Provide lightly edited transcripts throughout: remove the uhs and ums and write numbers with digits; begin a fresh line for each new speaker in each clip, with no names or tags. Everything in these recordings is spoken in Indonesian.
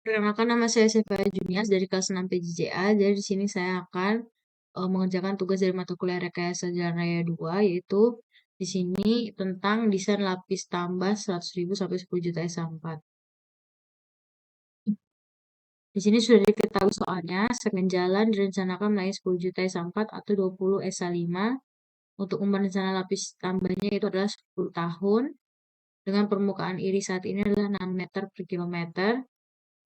Perkenalkan, nama saya Sefaya Junias dari kelas 6 PJJA. Jadi di sini saya akan mengerjakan tugas dari mata kuliah Rekayasa Jalan Raya 2, yaitu di sini tentang desain lapis tambah 100.000 sampai 10 juta SA4. Di sini sudah diketahui soalnya, segmen jalan direncanakan melayani 10 juta SA4 atau 20 SA5. Untuk umur rencana lapis tambahnya itu adalah 10 tahun. Dengan permukaan iri saat ini adalah 6 meter per kilometer.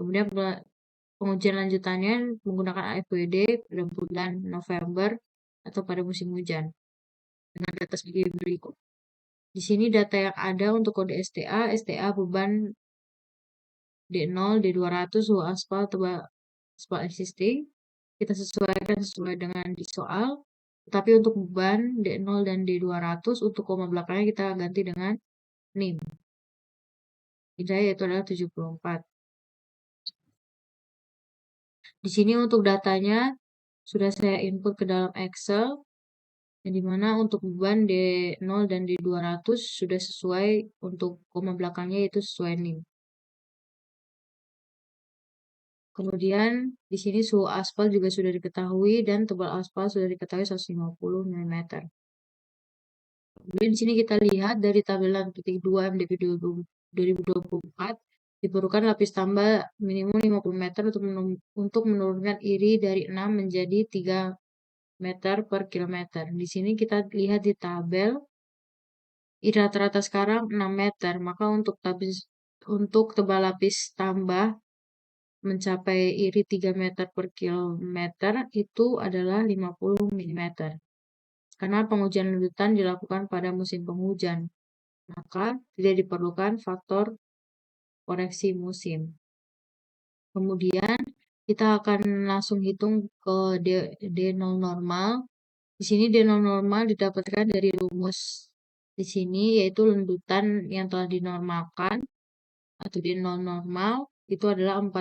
Kemudian pengujian lanjutannya menggunakan AFWD pada bulan November atau pada musim hujan. Dengan data sebagai berikut. Di sini data yang ada untuk kode STA beban D0, D200, suhu aspal, tebal aspal existing. Kita sesuaikan sesuai dengan di soal. Tetapi untuk beban D0 dan D200, untuk koma belakangnya kita ganti dengan NIM. Nilai yaitu adalah 74. Di sini untuk datanya sudah saya input ke dalam Excel, yang dimana untuk beban D0 dan D200 sudah sesuai, untuk koma belakangnya itu sesuai NIM. Kemudian di sini suhu aspal juga sudah diketahui dan tebal aspal sudah diketahui 150 mm. Kemudian di sini kita lihat dari tabelan titik 2 MDP 2024, diperlukan lapis tambah minimum 50 meter untuk menurunkan iri dari 6 menjadi 3 meter per kilometer. Di sini kita lihat di tabel, iri rata-rata sekarang 6 meter, maka untuk tebal lapis tambah mencapai iri 3 meter per kilometer itu adalah 50 mm. Karena pengujian lanjutan dilakukan pada musim penghujan, maka tidak diperlukan faktor koreksi musim. Kemudian kita akan langsung hitung ke D0 normal. Di sini D0 normal didapatkan dari rumus di sini, yaitu lanjutan yang telah dinormalkan atau D0 normal itu adalah 40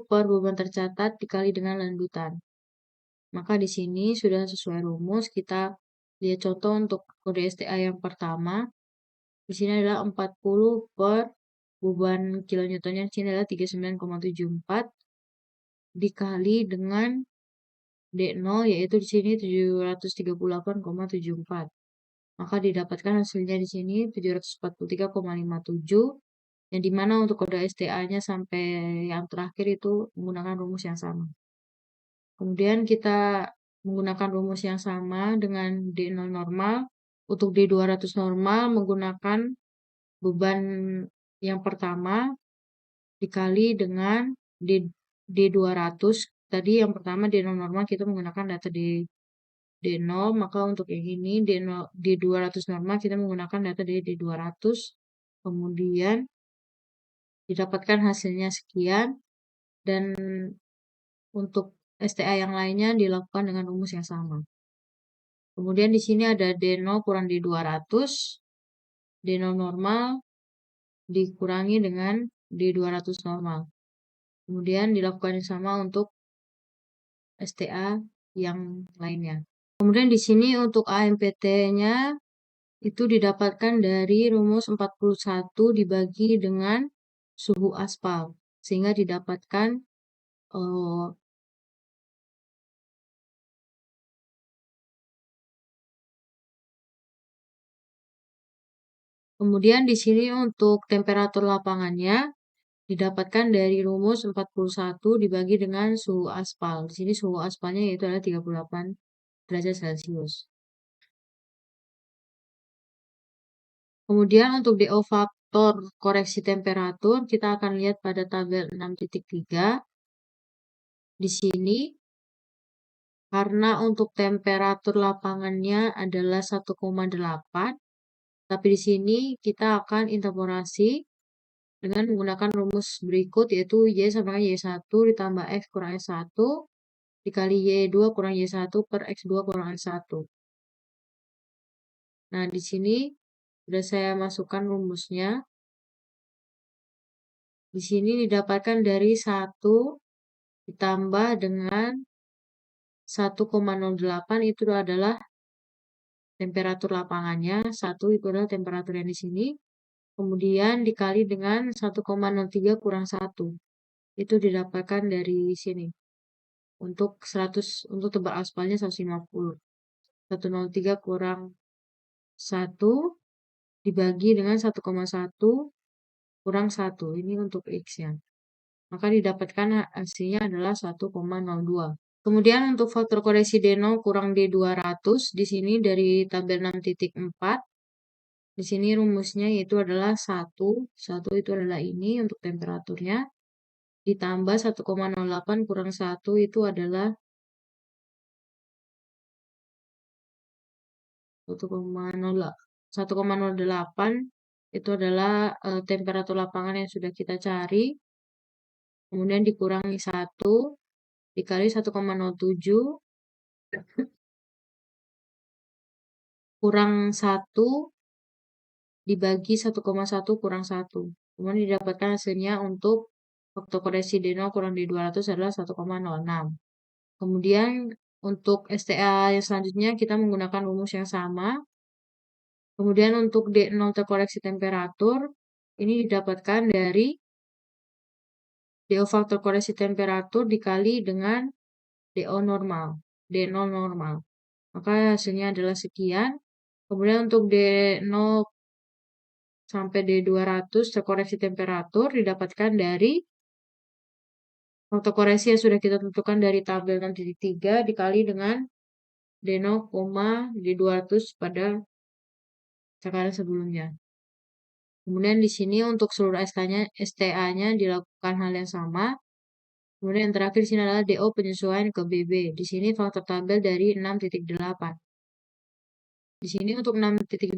per beban tercatat dikali dengan lanjutan. Maka di sini sudah sesuai rumus. Kita lihat contoh untuk kode STA yang pertama. Di sini adalah 40 per beban kilonewtonnya di sini adalah 39,74 dikali dengan D0, yaitu di sini 738,74. Maka didapatkan hasilnya di sini 743,57, yang dimana untuk kode STA-nya sampai yang terakhir itu menggunakan rumus yang sama. Kemudian kita menggunakan rumus yang sama dengan D0 normal. Untuk D200 normal menggunakan beban yang pertama dikali dengan D200. Tadi yang pertama D0 normal kita menggunakan data D0, maka untuk yang ini D200 normal kita menggunakan data D200. Kemudian didapatkan hasilnya sekian, dan untuk STA yang lainnya dilakukan dengan rumus yang sama. Kemudian di sini ada D0 kurang D200, D0 normal dikurangi dengan D200 normal. Kemudian dilakukan yang sama untuk STA yang lainnya. Kemudian di sini untuk AMPT-nya itu didapatkan dari rumus 41 dibagi dengan suhu aspal, sehingga didapatkan kemudian di sini untuk temperatur lapangannya didapatkan dari rumus 41 dibagi dengan suhu aspal. Di sini suhu aspalnya yaitu adalah 38 derajat Celcius. Kemudian untuk DO faktor koreksi temperatur, kita akan lihat pada tabel 6.3. Di sini, karena untuk temperatur lapangannya adalah 1,8, tapi di sini kita akan interpolasi dengan menggunakan rumus berikut, yaitu Y sama dengan Y1 ditambah X kurang X1 dikali Y2 kurang Y1 per X2 kurang X1. Nah, di sini sudah saya masukkan rumusnya. Di sini didapatkan dari 1 ditambah dengan 1,08 itu adalah temperatur lapangannya. 1 itu adalah temperatur yang di sini. kemudian dikali dengan 1,03 kurang 1. Itu didapatkan dari sini. Untuk tebal aspalnya 150. 103 kurang 1 dibagi dengan 1,1 kurang 1. Ini untuk X-nya. Maka didapatkan hasilnya adalah 1,02. Kemudian untuk faktor koreksi D0 kurang D200, di sini dari tabel 6.4, di sini rumusnya yaitu adalah 1. 1 itu adalah ini untuk temperaturnya. Ditambah 1,08 kurang 1 itu adalah 1,08 itu adalah temperatur lapangan yang sudah kita cari. Kemudian dikurangi 1 dikali 1,07 kurang 1 dibagi 1,1 kurang 1. Kemudian didapatkan hasilnya untuk faktor koreksi D0 kurang D200 adalah 1,06. Kemudian untuk STA yang selanjutnya kita menggunakan rumus yang sama. Kemudian untuk D0 terkoreksi temperatur, ini didapatkan dari DO faktor koreksi temperatur dikali dengan DO normal, D0 normal. Maka hasilnya adalah sekian. Kemudian untuk D0 sampai D200 terkoreksi temperatur didapatkan dari faktor koreksi yang sudah kita tentukan dari tabel 6.3 dikali dengan D0, D200 pada takaran sebelumnya. Kemudian di sini untuk seluruh STA-nya dilakukan hal yang sama. Kemudian yang terakhir di sini adalah DO penyesuaian ke BB. Di sini faktor tabel dari 6.8. Di sini untuk 6.8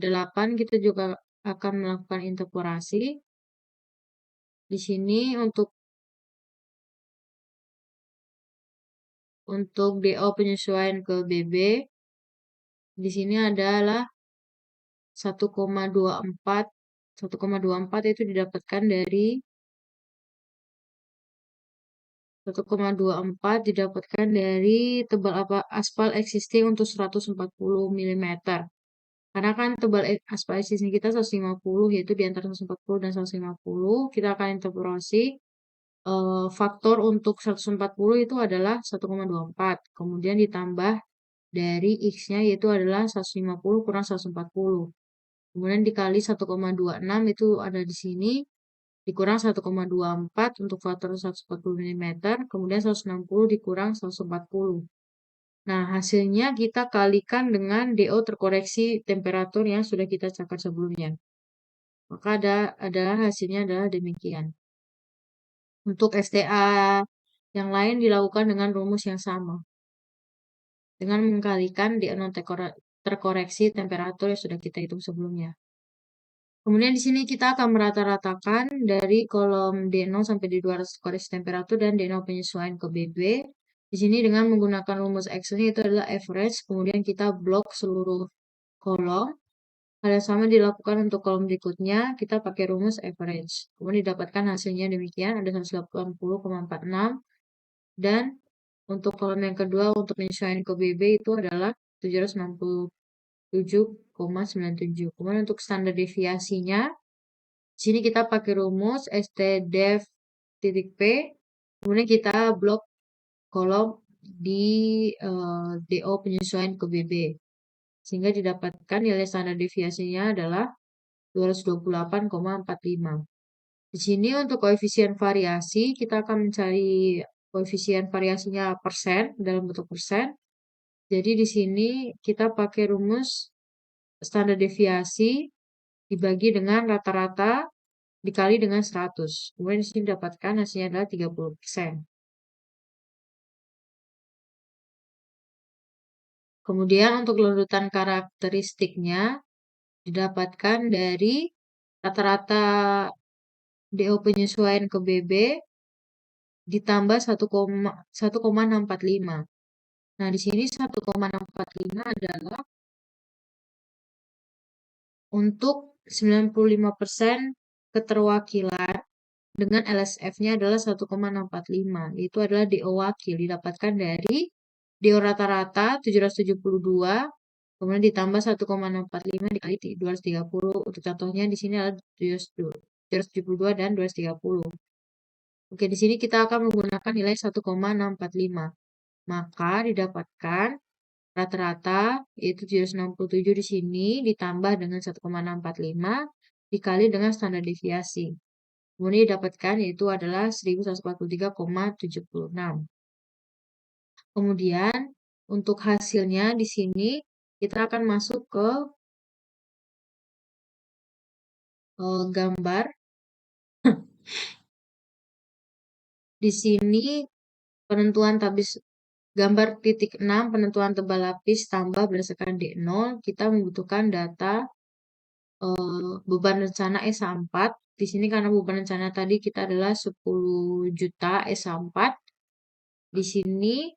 kita juga akan melakukan interpolasi. Di sini untuk DO penyesuaian ke BB, di sini adalah 1,24. 1,24 itu didapatkan dari 1,24 aspal existing untuk 140 mm. Karena kan tebal aspal existing kita 150, yaitu di antara 140 dan 150, kita akan interpolasi faktor untuk 140 itu adalah 1,24. Kemudian ditambah dari X-nya yaitu adalah 150 kurang 140. Kemudian dikali 1,26 itu ada di sini. Dikurang 1,24 untuk faktor 140 mm. Kemudian 160 dikurang 140. Nah, hasilnya kita kalikan dengan DO terkoreksi temperatur yang sudah kita catat sebelumnya. Maka adalah hasilnya adalah demikian. Untuk STA yang lain dilakukan dengan rumus yang sama. Dengan mengkalikan DO terkoreksi temperatur yang sudah kita hitung sebelumnya. Kemudian di sini kita akan merata-ratakan dari kolom D0 sampai D200 koreksi temperatur dan D0 penyesuaian ke BB. Di sini dengan menggunakan rumus Excel itu adalah average, kemudian kita blok seluruh kolom. Hal yang sama dilakukan untuk kolom berikutnya, kita pakai rumus average. Kemudian didapatkan hasilnya demikian, ada 180,46. Dan untuk kolom yang kedua, untuk penyesuaian ke BB itu adalah 797,97. Kemudian untuk standar deviasinya, di sini kita pakai rumus STDEV titik P, kemudian kita blok kolom di DO penyesuaian ke BB. Sehingga didapatkan nilai standar deviasinya adalah 228,45. Di sini untuk koefisien variasi, kita akan mencari koefisien variasinya persen, dalam bentuk persen. Jadi di sini kita pakai rumus standar deviasi dibagi dengan rata-rata dikali dengan 100. Kemudian di sini dapatkan hasilnya adalah 30%. Kemudian untuk lanjutan karakteristiknya didapatkan dari rata-rata DO penyesuaian ke BB ditambah 1,645. Nah, di sini 1,645 adalah untuk 95% keterwakilan dengan LSF-nya adalah 1,645. Itu adalah DO wakil didapatkan dari DO rata-rata 772 Kemudian ditambah 1,645 dikali 230. Untuk contohnya di sini adalah 272 dan 230. Oke, di sini kita akan menggunakan nilai 1,645. Maka didapatkan rata-rata yaitu 767 di sini ditambah dengan 1,645 dikali dengan standar deviasi. Kemudian didapatkan yaitu adalah 1143,76. Kemudian untuk hasilnya di sini kita akan masuk ke gambar. Di sini penentuan tabis gambar titik 6 penentuan tebal lapis tambah berdasarkan D0 kita membutuhkan data beban rencana SA4. Di sini karena beban rencana tadi kita adalah 10 juta SA4. Di sini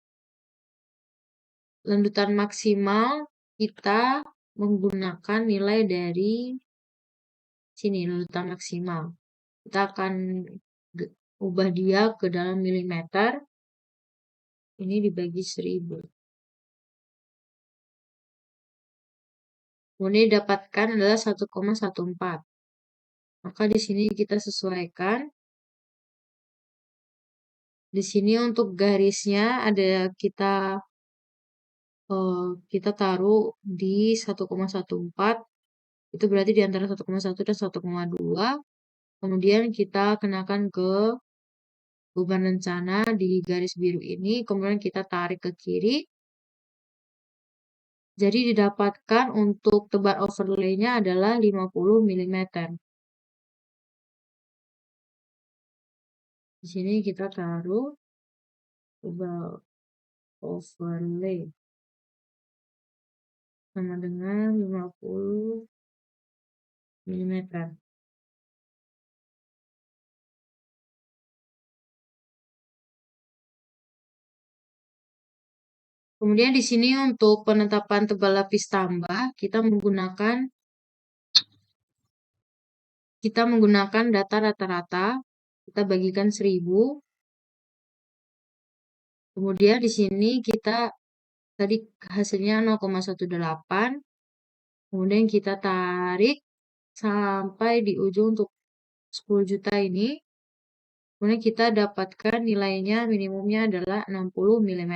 lanjutan maksimal kita menggunakan nilai dari sini lanjutan maksimal. Kita akan ubah dia ke dalam milimeter. Ini dibagi 1000. Kemudian didapatkan adalah 1,14. Maka di sini kita sesuaikan. Di sini untuk garisnya ada kita taruh di 1,14. Itu berarti di antara 1,1 dan 1,2. Kemudian kita kenakan ke beban rencana di garis biru ini. Kemudian kita tarik ke kiri. Jadi didapatkan untuk tebal overlay-nya adalah 50 mm. Di sini kita taruh tebal overlay sama dengan 50 mm. Kemudian di sini untuk penetapan tebal lapis tambah, kita menggunakan data rata-rata, kita bagikan 1000. Kemudian di sini kita tadi hasilnya 0,18. Kemudian kita tarik sampai di ujung untuk 10 juta ini. Kemudian kita dapatkan nilainya minimumnya adalah 60 mm.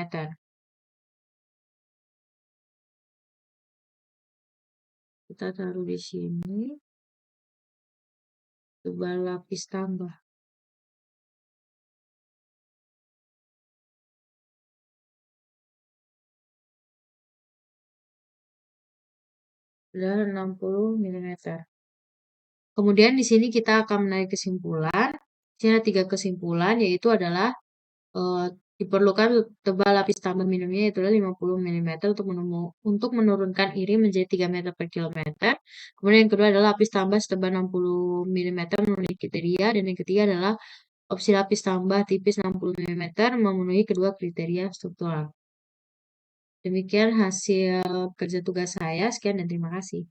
Kita taruh di sini. Tebal lapis tambah. Adalah 60 mm. Kemudian di sini kita akan menarik kesimpulan. Di sini ada 3 kesimpulan, yaitu adalah diperlukan tebal lapis tambah minimumnya yaitu 50 mm untuk menurunkan iri menjadi 3 meter per kilometer. Kemudian yang kedua adalah lapis tambah setebal 60 mm memenuhi kriteria. Dan yang ketiga adalah opsi lapis tambah tipis 60 mm memenuhi kedua kriteria struktural. Demikian hasil kerja tugas saya. Sekian dan terima kasih.